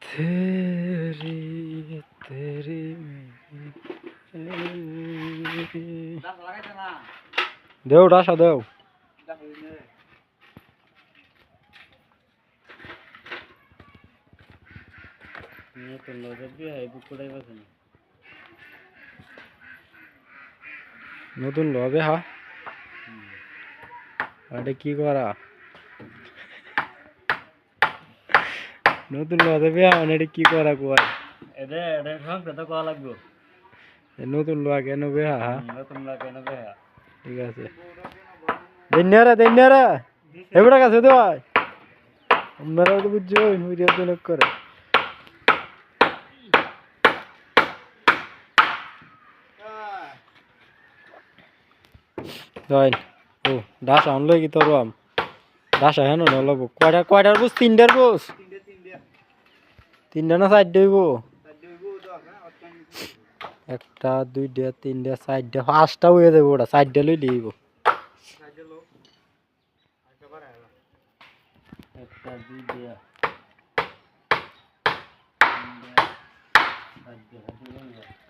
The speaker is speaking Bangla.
तेरी तेरी দেও ডাসা দেও নতুন লবে হা এটা কি করা নতুন লবে এটা কি করা কয় এটা সংখ্যা তো কয়া লাগবে নতুন লোয়া কেন বেহা হা নতুন লাগে না ভাইয়া ঠিক আছে দেন্যারা এবারে কাছে তো ভাই আপনারা তো বুঝছো ভিডিও তো নক করে জয়েন ও দাস আনলো কি তোর আম দাস হেন নলব কয়টার বুঝ তিনটার বুঝ তিনটা না চারটে হইব একটা দুইটা তিনটা চারটা পাঁচটা হয়ে যাবে ওটা চারটা লই দিব একটা দুইটা তিনটা চারটা